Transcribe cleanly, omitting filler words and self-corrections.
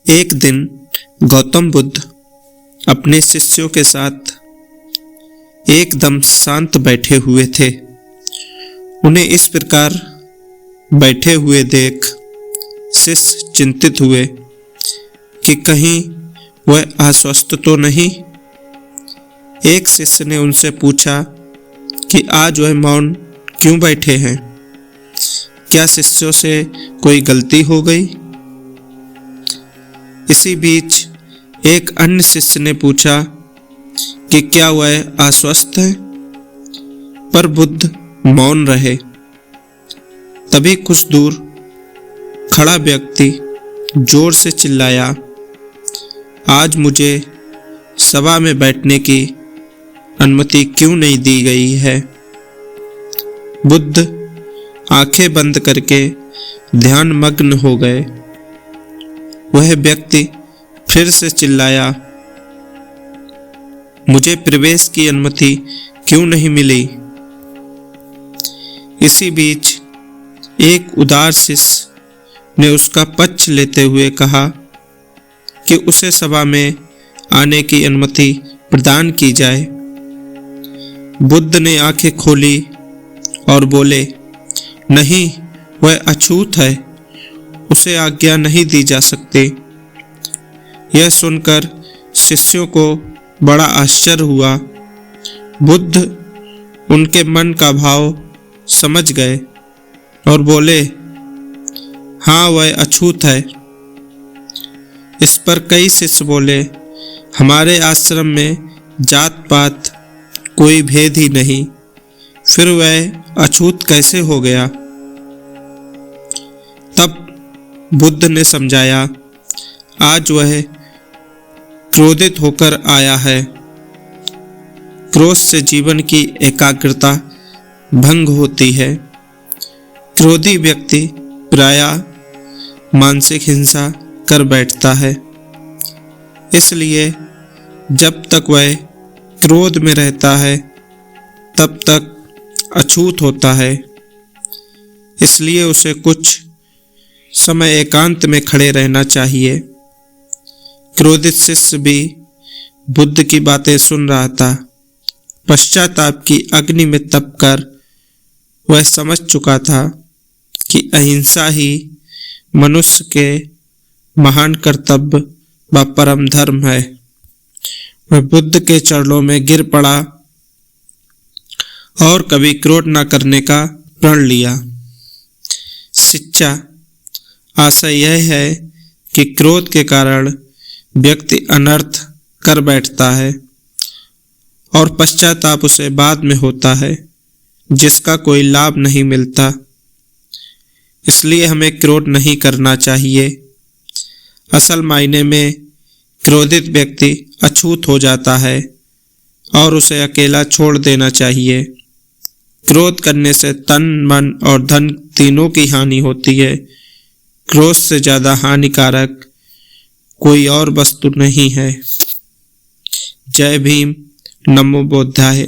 एक दिन गौतम बुद्ध अपने शिष्यों के साथ एकदम शांत बैठे हुए थे। उन्हें इस प्रकार बैठे हुए देख शिष्य चिंतित हुए कि कहीं वह अस्वस्थ तो नहीं। एक शिष्य ने उनसे पूछा कि आज वह मौन क्यों बैठे हैं? क्या शिष्यों से कोई गलती हो गई? इसी बीच एक अन्य शिष्य ने पूछा कि क्या वह अस्वस्थ है? पर बुद्ध मौन रहे। तभी कुछ दूर खड़ा व्यक्ति जोर से चिल्लाया, आज मुझे सभा में बैठने की अनुमति क्यों नहीं दी गई है? बुद्ध आंखें बंद करके ध्यान मग्न हो गए। वह व्यक्ति फिर से चिल्लाया, मुझे प्रवेश की अनुमति क्यों नहीं मिली? इसी बीच एक उदार शिष्य ने उसका पक्ष लेते हुए कहा कि उसे सभा में आने की अनुमति प्रदान की जाए। बुद्ध ने आंखें खोली और बोले, नहीं, वह अछूत है, उसे आज्ञा नहीं दी जा सकती। यह सुनकर शिष्यों को बड़ा आश्चर्य हुआ। बुद्ध उनके मन का भाव समझ गए और बोले, हाँ, वह अछूत है। इस पर कई शिष्य बोले, हमारे आश्रम में जात पात कोई भेद ही नहीं, फिर वह अछूत कैसे हो गया? तब बुद्ध ने समझाया, आज वह क्रोधित होकर आया है। क्रोध से जीवन की एकाग्रता भंग होती है। क्रोधी व्यक्ति प्रायः मानसिक हिंसा कर बैठता है। इसलिए जब तक वह क्रोध में रहता है तब तक अछूत होता है। इसलिए उसे कुछ समय एकांत में खड़े रहना चाहिए। क्रोधित शिष्य भी बुद्ध की बातें सुन रहा था। पश्चाताप की अग्नि में तपकर वह समझ चुका था कि अहिंसा ही मनुष्य के महान कर्तव्य व परम धर्म है। वह बुद्ध के चरणों में गिर पड़ा और कभी क्रोध न करने का प्रण लिया। शिक्षा आशय यह है कि क्रोध के कारण व्यक्ति अनर्थ कर बैठता है और पश्चाताप उसे बाद में होता है, जिसका कोई लाभ नहीं मिलता। इसलिए हमें क्रोध नहीं करना चाहिए। असल मायने में क्रोधित व्यक्ति अछूत हो जाता है और उसे अकेला छोड़ देना चाहिए। क्रोध करने से तन, मन और धन तीनों की हानि होती है। क्रोध से ज्यादा हानिकारक कोई और वस्तु नहीं है। जय भीम, नमो बुद्धाय।